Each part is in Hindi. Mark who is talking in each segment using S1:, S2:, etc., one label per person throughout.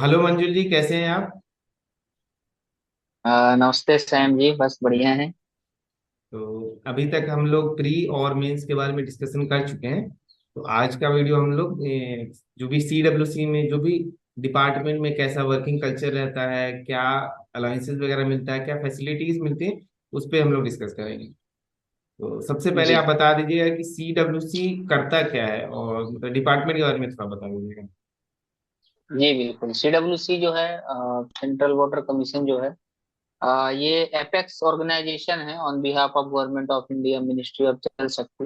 S1: हेलो मंजुल जी, कैसे हैं आप?
S2: नमस्ते सैम जी, बस बढ़िया है।
S1: तो अभी तक हम लोग प्री और मेंस के बारे में डिस्कशन कर चुके हैं। तो आज का वीडियो हम लोग जो भी CWC में जो भी डिपार्टमेंट में कैसा वर्किंग कल्चर रहता है, क्या अलाउंसेस वगैरह मिलता है, क्या फैसिलिटीज मिलती हैं, उस पर हम लोग डिस्कस करेंगे। तो सबसे पहले
S2: जी
S1: आप बता दीजिएगा कि CWC करता क्या है, और मतलब डिपार्टमेंट के बारे में थोड़ा बता दीजिएगा।
S2: जी बिल्कुल। सीडब्ल्यूसी जो है, सेंट्रल वाटर कमीशन जो है, ये एपेक्स ऑर्गेनाइजेशन है on behalf of government of India, ministry of जल शक्ति।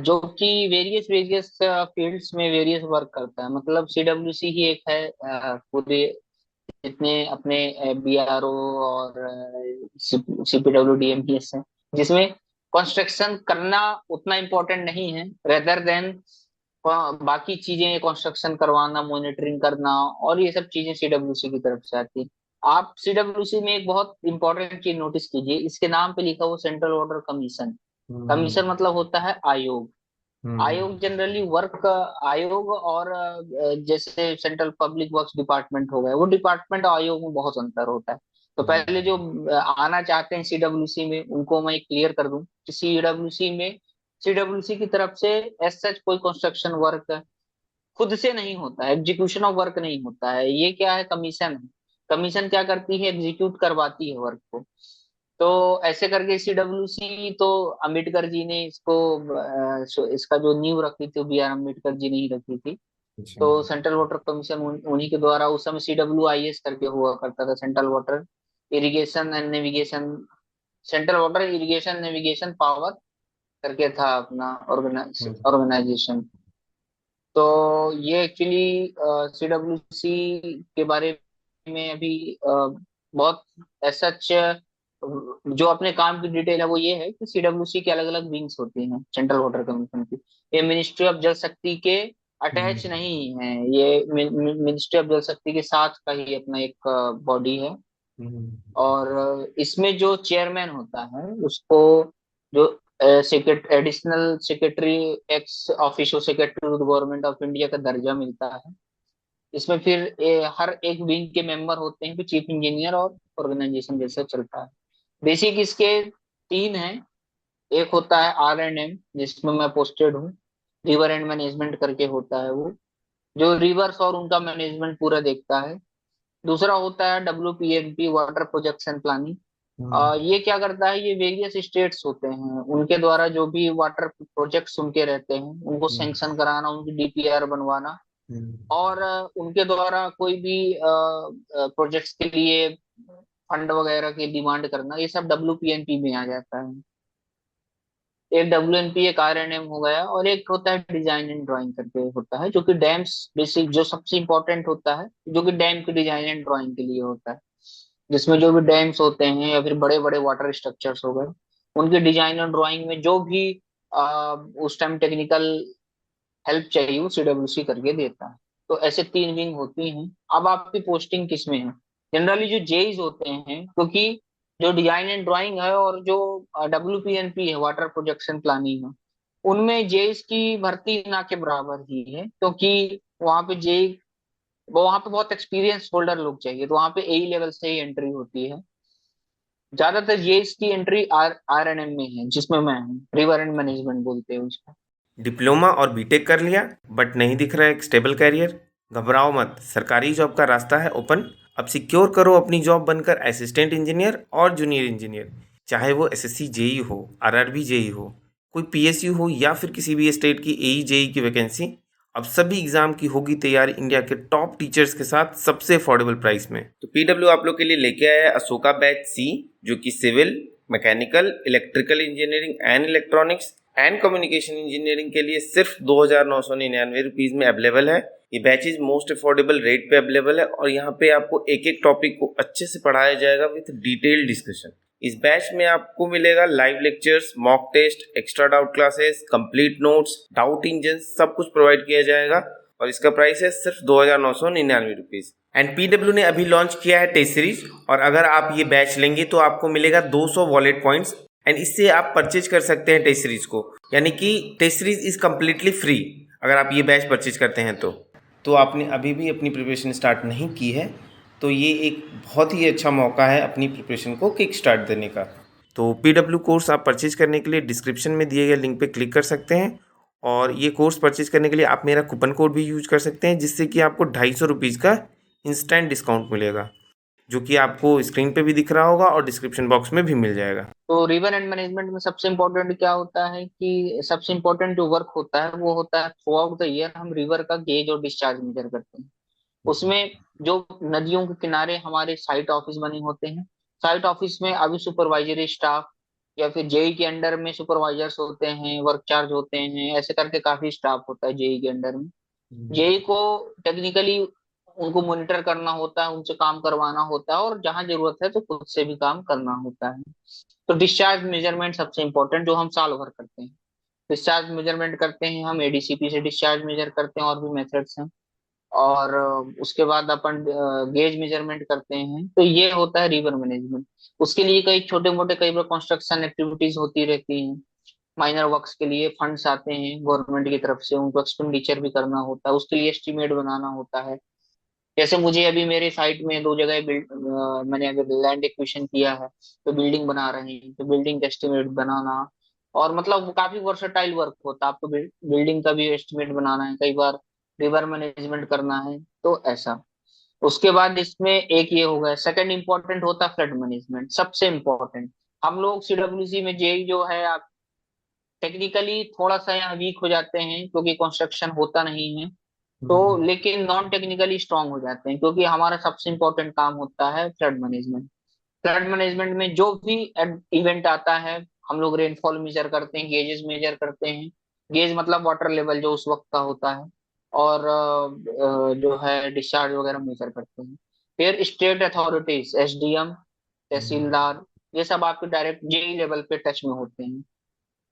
S2: जो कि वेरियस वेरियस फील्ड्स में वेरियस वर्क करता है। मतलब सीडब्ल्यूसी ही एक है, पूरे जितने अपने बीआरओ और सीपीडब्ल्यू डीएमपीएस है, जिसमें कंस्ट्रक्शन करना उतना इम्पोर्टेंट नहीं है, रेदर देन बाकी चीजें कंस्ट्रक्शन करवाना, मॉनिटरिंग करना, और ये सब चीजें सीडब्ल्यूसी की तरफ से आती है। आप सीडब्ल्यूसी में एक बहुत इंपॉर्टेंट चीज नोटिस कीजिए, इसके नाम पे लिखा हुआ सेंट्रल वाटर कमीशन।
S1: हम्म।
S2: कमीशन मतलब होता है आयोग।
S1: हम्म।
S2: आयोग जनरली वर्क, आयोग और जैसे सेंट्रल पब्लिक वर्क्स डिपार्टमेंट हो गए, वो डिपार्टमेंट और आयोग में बहुत अंतर होता है। तो पहले जो आना चाहते हैं सीडब्ल्यूसी में, उनको मैं क्लियर कर दूं कि सीडब्ल्यूसी की तरफ से एज सच कोई कंस्ट्रक्शन वर्क खुद से नहीं होता है, एग्जीक्यूशन ऑफ वर्क नहीं होता है। ये क्या है, कमीशन है। कमीशन क्या करती है, एग्जीक्यूट करवाती है वर्क को। तो ऐसे करके सीडब्ल्यूसी तो अम्बेडकर जी ने इसको, इसका जो नींव रखी थी, बी आर अम्बेडकर जी ने ही रखी थी।
S1: अच्छा।
S2: तो सेंट्रल वाटर कमीशन उन्हीं के द्वारा उस समय CWIS करके हुआ करता था, central water irrigation and navigation, central water irrigation navigation power करके था अपना
S1: हम्म।
S2: ऑर्गेनाइजेशन। तो ये एक्चुअली CWC के बारे में अभी बहुत ऐसा जो अपने काम की डिटेल है वो ये है कि CWC के अलग अलग विंग्स होती हैं सेंट्रल वाटर कमीशन की। ये मिनिस्ट्री ऑफ जल शक्ति के अटैच
S1: हम्म।
S2: नहीं है, ये मिनिस्ट्री ऑफ जल शक्ति के साथ का ही अपना एक बॉडी है।
S1: हम्म।
S2: और इसमें जो चेयरमैन होता है उसको, जो additional secretary, ex officio secretary to government of India का दर्जा मिलता है। इसमें फिर हर एक विंग के मेंबर होते हैं, फिर चीफ इंजीनियर, और ऑर्गेनाइजेशन जैसा चलता है। बेसिक इसके तीन हैं। एक होता है RNM, जिसमें मैं पोस्टेड हूँ, रिवर एंड मैनेजमेंट करके होता है वो, जो रिवर्स और उनका मैनेजमेंट पूरा देखता है। दूसरा होता है WPMP, water projects and planning.
S1: Hmm.
S2: ये क्या करता है, ये वेरियस स्टेट्स होते हैं, उनके द्वारा जो भी वाटर प्रोजेक्ट्स उनके रहते हैं उनको
S1: हम्म।
S2: सैंक्शन कराना, उनकी DPR बनवाना,
S1: हम्म।
S2: और उनके द्वारा कोई भी प्रोजेक्ट्स के लिए फंड वगैरह की डिमांड करना, ये सब WPNP में आ जाता है। एक WNP, एक RNM हो गया, और एक होता है डिजाइन एंड ड्राइंग करके होता है, जो कि डैम्स, बेसिक जो सबसे इंपॉर्टेंट होता है, जो कि डैम की डिजाइन एंड ड्राइंग के लिए होता है। जिसमें जो भी डैम्स होते हैं या फिर बड़े बड़े वाटर स्ट्रक्चर्स हो गए, उनके डिजाइन और ड्राइंग में जो भी उस टाइम टेक्निकल हेल्प चाहिए वो CWC करके देता है। तो ऐसे तीन विंग होती हैं। अब आपकी पोस्टिंग किस में है? जनरली जो जेईज होते हैं, क्योंकि जो डिजाइन एंड ड्राइंग है और जो WPNP है, वाटर प्रोजेक्शन प्लानिंग है, उनमें जेईज की भर्ती ना के बराबर ही है, क्योंकि वहां पे जेई, वहां पे बहुत एक्सपीरियंस होल्डर लोग चाहिए, तो वहां पे AE लेवल से ही एंट्री होती है। ज्यादातर ये इसकी एंट्री RNM में है, जिसमें मैं हूँ, रिवर एंड मैनेजमेंट बोलते हैं उसको।
S1: डिप्लोमा और बीटेक कर लिया बट नहीं दिख रहा है एक स्टेबल कैरियर? घबराओ मत, सरकारी जॉब का रास्ता है ओपन। अब सिक्योर करो अपनी जॉब बनकर असिस्टेंट इंजीनियर और जूनियर इंजीनियर। चाहे वो एसएससी जेई हो, आरआरबी जेई हो, कोई पीएसयू हो, या फिर किसी भी स्टेट की एई जेई की वैकेंसी, अब सभी एग्जाम की होगी तैयारी इंडिया के टॉप टीचर्स के साथ सबसे अफोर्डेबल प्राइस में। तो पीडब्ल्यू आप लोग के लिए लेके आया है अशोका बैच सी, जो कि civil, mechanical, electrical engineering and electronics and communication engineering के लिए सिर्फ 2,999 रुपीज में अवेलेबल है। ये बैचेज मोस्ट अफोर्डेबल रेट पे अवेलेबल है, और यहाँ पे आपको एक एक टॉपिक को अच्छे से पढ़ाया जाएगा विद डिटेल डिस्कशन। इस बैच में आपको मिलेगा live lectures, mock test, extra doubt classes, complete notes, doubt engine, सब कुछ प्रोवाइड किया जाएगा। और इसका प्राइस है सिर्फ 2,999 रुपीज। एंड पीडब्ल्यू ने अभी लॉन्च किया है टेस्ट सीरीज, और अगर आप ये बैच लेंगे तो आपको मिलेगा 200 वॉलेट पॉइंट्स, एंड इससे आप परचेज कर सकते हैं टेस्ट सीरीज को। यानी कि test series is completely free अगर आप ये बैच परचेज करते हैं तो। तो आपने अभी भी अपनी प्रिपरेशन स्टार्ट नहीं की है, तो ये एक बहुत ही अच्छा मौका है अपनी प्रिपरेशन को किक स्टार्ट देने का। तो पीडब्ल्यू कोर्स आप परचेज करने के लिए डिस्क्रिप्शन में दिए गए लिंक पे क्लिक कर सकते हैं, और ये कोर्स परचेज करने के लिए आप मेरा कूपन कोड भी यूज कर सकते हैं, जिससे कि आपको 250 रुपीज़ का इंस्टेंट डिस्काउंट मिलेगा, जो कि आपको स्क्रीन पे भी दिख रहा होगा और डिस्क्रिप्शन बॉक्स में भी मिल जाएगा।
S2: तो रिवर एंड मैनेजमेंट में सबसे इम्पोर्टेंट क्या होता है कि सबसे इम्पोर्टेंट जो वर्क होता है वो होता है थ्रू आउट द ईयर हम रिवर का गेज और डिस्चार्ज मेजर करते हैं। उसमें जो नदियों के किनारे हमारे साइट ऑफिस बने होते हैं, साइट ऑफिस में अभी सुपरवाइजरी स्टाफ या फिर जेई के अंडर में सुपरवाइजर्स होते हैं, वर्क चार्ज होते हैं, ऐसे करके काफी स्टाफ होता है जेई के अंडर में। जेई को टेक्निकली उनको मॉनिटर करना होता है, उनसे काम करवाना होता है, और जहां जरूरत है तो खुद से भी काम करना होता है। तो डिस्चार्ज मेजरमेंट सबसे इम्पोर्टेंट जो हम साल भर करते हैं। डिस्चार्ज मेजरमेंट करते हैं हम एडीसीपी से डिस्चार्ज मेजर करते हैं, और भी मेथड्स हैं। और उसके बाद अपन गेज मेजरमेंट करते हैं। तो ये होता है रिवर मैनेजमेंट। उसके लिए कई छोटे मोटे कई बार कंस्ट्रक्शन एक्टिविटीज होती रहती हैं। माइनर वर्क्स के लिए फंड्स आते हैं गवर्नमेंट की तरफ से, उनको एक्सपेंडिचर भी करना होता है, उसके लिए एस्टिमेट बनाना होता है। जैसे मुझे अभी मेरे साइट में दो जगह मैंने अगर लैंड एक्विजिशन किया है, तो बिल्डिंग बना रहे हैं, तो बिल्डिंग का एस्टिमेट बनाना, और मतलब वो काफी वर्सटाइल वर्क होता है। आपको बिल्डिंग का भी एस्टिमेट बनाना है, कई बार रिवर मैनेजमेंट करना है, तो ऐसा। उसके बाद इसमें एक ये हो गया, सेकंड इंपॉर्टेंट होता है फ्लड मैनेजमेंट, सबसे इम्पोर्टेंट। हम लोग सीडब्ल्यूसी में जेई जो है, आप टेक्निकली थोड़ा सा यहाँ वीक हो जाते हैं क्योंकि कंस्ट्रक्शन होता नहीं है, तो लेकिन नॉन टेक्निकली स्ट्रांग हो जाते हैं, क्योंकि हमारा सबसे इम्पोर्टेंट काम होता है फ्लड मैनेजमेंट। फ्लड मैनेजमेंट में जो भी इवेंट आता है, हम लोग रेनफॉल मेजर करते हैं, गेजेस मेजर करते हैं। गेज मतलब वाटर लेवल जो उस वक्त का होता है, और जो है डिस्चार्ज वगैरह मेजर करते हैं। फिर स्टेट अथॉरिटीज, एसडीएम, तहसीलदार, ये सब आपके डायरेक्ट जेई लेवल पे टच में होते हैं।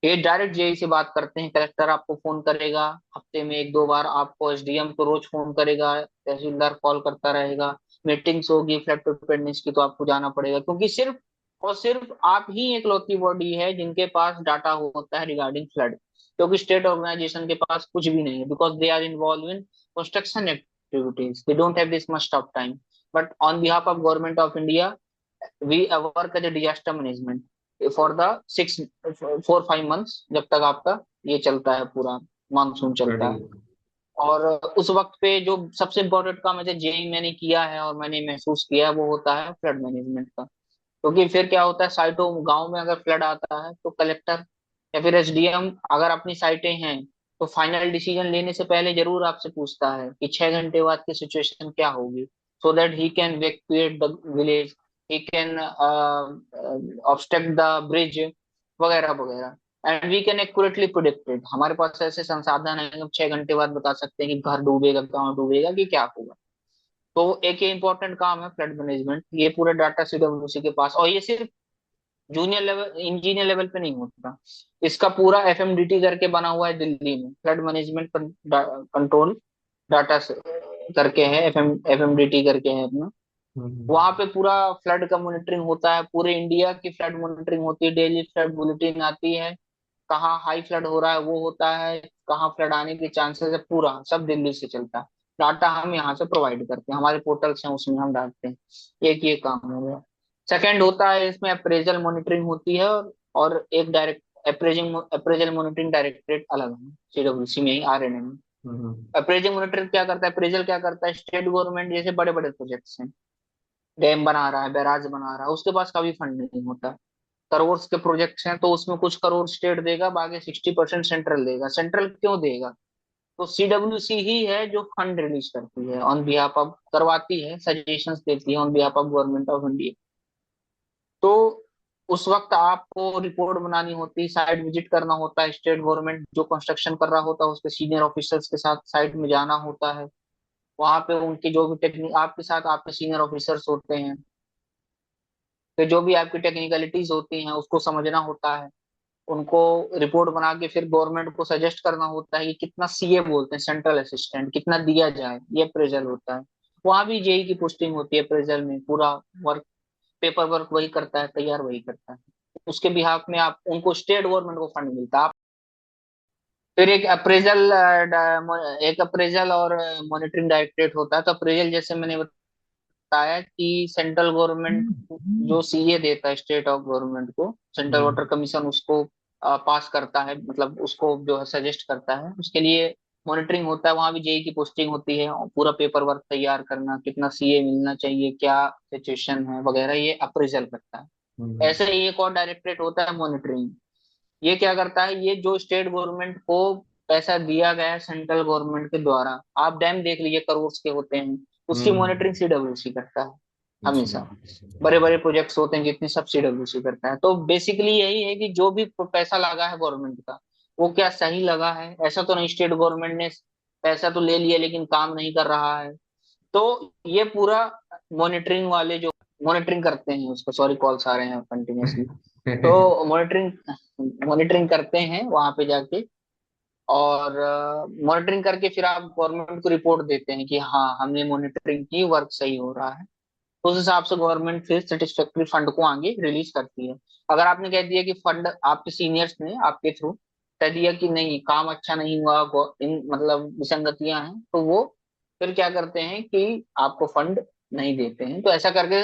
S2: ये डायरेक्ट जेई से बात करते हैं। कलेक्टर आपको फोन करेगा हफ्ते में एक दो बार, आपको एसडीएम को रोज फोन करेगा, तहसीलदार कॉल करता रहेगा। मीटिंग्स होगी फ्लड प्रिपेयरनेस की, तो आपको जाना पड़ेगा, क्योंकि सिर्फ और सिर्फ आप ही एकलौती बॉडी है जिनके पास डाटा होता है रिगार्डिंग फ्लड। क्योंकि स्टेट ऑर्गेनाइजेशन के पास कुछ भी नहीं है, because they are involve in construction activities, they don't have this much of time. But on behalf of government of India, we work as a disaster management for the 4-5 months, जब तक आपका ये चलता है, पूरा मानसून चलता है। और उस वक्त पे जो सबसे इम्पोर्टेंट काम है जेई मैंने किया है और मैंने महसूस किया है, वो होता है फ्लड मैनेजमेंट का। क्योंकि फिर क्या होता है, साइटों गांव में अगर फ्लड आता है तो कलेक्टर या फिर एसडीएम, अगर अपनी साइटें हैं, तो फाइनल डिसीजन लेने से पहले जरूर आपसे पूछता है कि 6 घंटे बाद की सिचुएशन क्या होगी, so that he can evacuate the village, he can obstruct the bridge, वगैरह वगैरह। And we can accurately predict it. हमारे पास ऐसे संसाधन है कि हम 6 घंटे बाद बता सकते हैं कि घर डूबेगा, गाँव डूबेगा, कि क्या होगा। तो एक ये इंपॉर्टेंट काम है फ्लड मैनेजमेंट, ये पूरा डाटा सीडब्ल्यूसी के पास। और ये सिर्फ जूनियर लेवल इंजीनियर लेवल पे नहीं होता, इसका पूरा एफएमडीटी करके बना हुआ है दिल्ली में, फ्लड मैनेजमेंट कंट्रोल डाटा करके है, एफएमडीटी करके है अपना। वहां पे पूरा फ्लड का मॉनिटरिंग होता है, पूरे इंडिया की फ्लड मॉनिटरिंग होती है, डेली फ्लड बुलेटिन आती है, कहाँ हाई फ्लड हो रहा है वो होता है, कहाँ फ्लड आने के चांसेस है, पूरा सब दिल्ली से चलता है। डाटा हम यहाँ से प्रोवाइड करते हैं, हमारे पोर्टल्स हैं उसमें हम डालते हैं। एक ये काम हो गया। सेकंड होता है इसमें अप्रेजल मॉनिटरिंग होती है, और एक डायरेक्ट अप्रेजल मॉनिटरिंग डायरेक्टरेट अलग है सीडब्ल्यूसी में ही, आरएनए में। अप्रेजल मॉनिटरिंग क्या करता है, अप्रेजल क्या करता है, स्टेट गवर्नमेंट जैसे बड़े बड़े प्रोजेक्ट्स हैं, डैम बना रहा है, बैराज बना रहा है, उसके पास कभी फंड नहीं होता। करोड़ के प्रोजेक्ट्स हैं तो उसमें कुछ करोड़ स्टेट देगा, बाकी 60% सेंट्रल देगा। सेंट्रल क्यों देगा, तो सीडब्ल्यूसी ही है जो फंड रिलीज करती है ऑन बिहाफ ऑफ, करवाती है, सजेशंस देती है on behalf of government of India. तो उस वक्त आपको रिपोर्ट बनानी होती है, साइट विजिट करना होता है, स्टेट गवर्नमेंट जो कंस्ट्रक्शन कर रहा होता है उसके सीनियर ऑफिसर्स के साथ साइट में जाना होता है। वहां पे उनके जो भी टेक्निक, आपके साथ आपके सीनियर ऑफिसर्स होते हैं, फिर जो भी आपकी टेक्निकलिटीज होती हैं उसको समझना होता है, उनको रिपोर्ट बना के फिर गवर्नमेंट को सजेस्ट करना होता है कि कितना सीए बोलते हैं, सेंट्रल असिस्टेंट, कितना दिया जाए, ये अप्रेजल होता है। वहां भी जेई की पोस्टिंग होती है अप्रेजल में, पूरा वर्क, पेपर वर्क वही करता है, तैयार वही करता है। उसके बिहाफ में आप उनको, स्टेट गवर्नमेंट को फंड मिलता है। फिर एक अप्रेजल और मॉनिटरिंग डायरेक्टरेट होता है। तो अप्रेजल जैसे मैंने बताया कि सेंट्रल गवर्नमेंट जो सीए देता है स्टेट ऑफ गवर्नमेंट को, सेंट्रल वाटर
S3: हम्म।
S2: कमीशन उसको पास करता है, मतलब उसको जो है सजेस्ट करता है, उसके लिए मॉनिटरिंग होता है। वहां भी जेई की पोस्टिंग होती है, और पूरा पेपर वर्क तैयार करना, कितना सीए मिलना चाहिए, क्या सिचुएशन है वगैरह, ये अप्रेजल करता है।
S3: हम्म।
S2: ऐसे ही एक और डायरेक्टरेट होता है मॉनिटरिंग। ये क्या करता है, ये जो स्टेट गवर्नमेंट को पैसा दिया गया है सेंट्रल गवर्नमेंट के द्वारा, आप डैम देख लीजिए करोड़ के होते हैं, उसकी
S3: हम्म।
S2: मॉनिटरिंग सीडब्ल्यूसी करता है
S3: अच्छा।
S2: हमेशा। बड़े बड़े प्रोजेक्ट्स होते हैं जितने, सब सीडब्ल्यूसी करता है। तो बेसिकली यही है कि जो भी पैसा लगा है गवर्नमेंट का, वो क्या सही लगा है। ऐसा तो नहीं स्टेट गवर्नमेंट ने पैसा तो ले लिया लेकिन काम नहीं कर रहा है। तो ये पूरा मॉनिटरिंग वाले जो मॉनिटरिंग करते हैं उसको, सॉरी कॉल्स आ रहे हैं कंटिन्यूअसली। तो मॉनिटरिंग मॉनिटरिंग करते हैं वहां पे जाके, और मॉनिटरिंग करके फिर आप गवर्नमेंट को रिपोर्ट देते हैं कि हाँ हमने मॉनिटरिंग की, वर्क सही हो रहा है। उस हिसाब से गवर्नमेंट फिर सेटिस्फैक्टरी फंड को आगे रिलीज करती है। अगर आपने कह दिया कि फंड आपके सीनियर्स ने आपके थ्रू कह दिया कि नहीं काम अच्छा नहीं हुआ, इन मतलब विसंगतियां हैं, तो वो फिर क्या करते हैं कि आपको फंड नहीं देते हैं। तो ऐसा करके,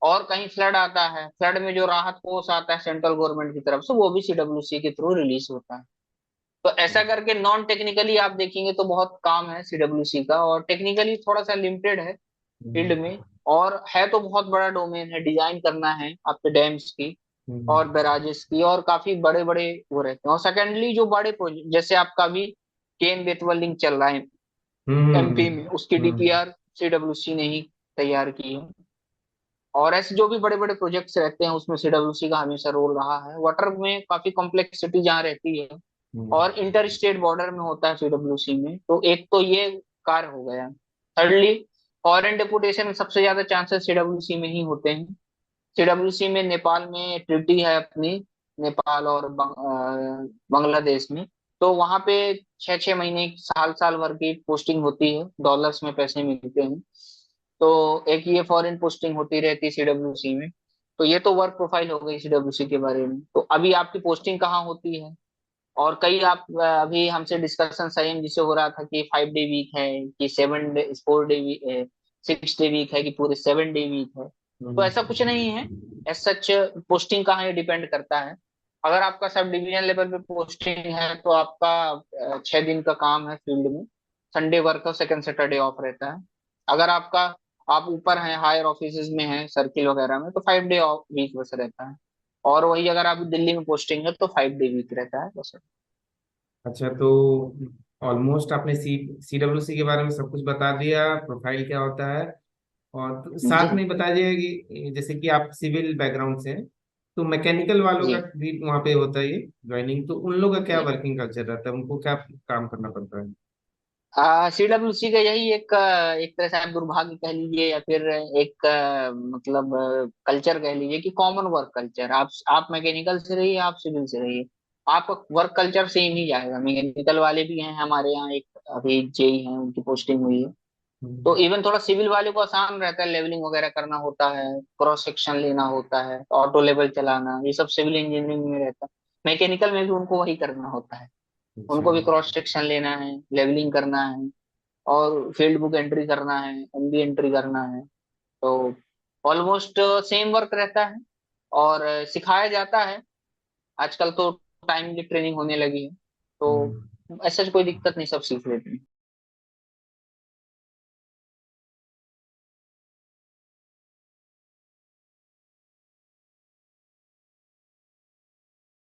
S2: और कहीं फ्लड आता है, फ्लड में जो राहत कोष आता है सेंट्रल गवर्नमेंट की तरफ से, वो भी सीडब्ल्यूसी के थ्रू रिलीज होता है। तो ऐसा करके नॉन टेक्निकली आप देखेंगे तो बहुत काम है सीडब्ल्यूसी का, और टेक्निकली थोड़ा सा लिमिटेड है फील्ड में। और है तो बहुत बड़ा डोमेन है, डिजाइन करना है आपके डैम्स की और बैराजेस की, और काफी बड़े बड़े वो रहते हैं। और सेकेंडली जो बड़े प्रोजेक्ट, जैसे आपका भी केन बेतवा लिंक चल रहा है एमपी में, उसकी डीपीआर सीडब्ल्यूसी ने ही तैयार की है। और ऐसे जो भी बड़े बड़े प्रोजेक्ट्स रहते हैं उसमें सीडब्ल्यूसी का हमेशा रोल रहा है। वाटर में काफी कॉम्प्लेक्सिटी जहाँ रहती है, और इंटर स्टेट बॉर्डर में होता है सीडब्ल्यूसी में, तो एक तो ये कार्य हो गया। थर्डली, फॉरेन डेपुटेशन में सबसे ज्यादा चांसेस सीडब्ल्यूसी में ही होते हैं। सीडब्ल्यूसी में नेपाल में ट्रिटी है अपनी, नेपाल और बांग्लादेश में। तो वहां पे 6 6 महीने साल साल भर की पोस्टिंग होती है, डॉलर्स में पैसे मिलते हैं। तो एक ये फॉरेन पोस्टिंग होती रहती है सीडब्ल्यूसी में। तो ये तो वर्क प्रोफाइल हो गई सीडब्ल्यूसी के बारे में। तो अभी आपकी पोस्टिंग कहाँ होती है, और कई आप अभी हमसे डिस्कशन सही जिसे हो रहा था कि 5 डे वीक है, कि 7 day 4 day week, 6 day week है, कि पूरे 7 डे वीक है। तो ऐसा कुछ नहीं है। एज सच पोस्टिंग कहाँ ये डिपेंड करता है। अगर आपका सब डिवीजन लेवल पे पोस्टिंग है तो आपका 6 दिन का काम है फील्ड में, संडे वर्क और सेकंड सैटरडे ऑफ रहता है। अगर आपका आप ऊपर हैं हायर ऑफिस में हैं सर्किल वगैरह में, तो 5 डे ऑफ वीक बस रहता है। और वही अगर आप दिल्ली में पोस्टिंग है तो 5 डे वीक रहता है बस।
S3: अच्छा, तो ऑलमोस्ट आपने सीडब्ल्यूसी के बारे में सब कुछ बता दिया, प्रोफाइल क्या होता है। और तो
S2: जी
S3: साथ में बता दिया कि जैसे कि आप सिविल बैकग्राउंड से हैं, तो मैकेनिकल वालों का
S2: जी
S3: भी वहाँ पे होता है ये ज्वाइनिंग, तो उन लोगों का क्या
S2: जी।
S3: वर्किंग कल्चर रहता है, उनको क्या काम करना पड़ता है।
S2: सीडब्ल्यूसी का यही एक एक तरह से आप दुर्भाग्य कह लीजिए, या फिर एक मतलब कल्चर कह लीजिए कि कॉमन वर्क कल्चर। आप मैकेनिकल से रहिए, आप सिविल से रहिए, आपका वर्क कल्चर सेम ही जाएगा। मैकेनिकल वाले भी हैं हमारे यहाँ, एक अभी जेई हैं उनकी पोस्टिंग हुई है। तो
S3: हम्म।
S2: इवन थोड़ा सिविल वाले को आसान रहता है, लेवलिंग वगैरह करना होता है, क्रॉस सेक्शन लेना होता है, ऑटो लेवल चलाना, ये सब सिविल इंजीनियरिंग में रहता है। मैकेनिकल में भी उनको वही करना होता है,
S3: अच्छा।
S2: उनको भी क्रॉस सेक्शन लेना है, लेवलिंग करना है, और फील्ड बुक एंट्री करना है, एमबी एंट्री करना है। तो ऑलमोस्ट सेम वर्क रहता है, और सिखाया जाता है। आजकल तो टाइम की ट्रेनिंग होने लगी है, तो
S3: हम्म।
S2: ऐसा कोई दिक्कत नहीं, सब सीख लेते हैं।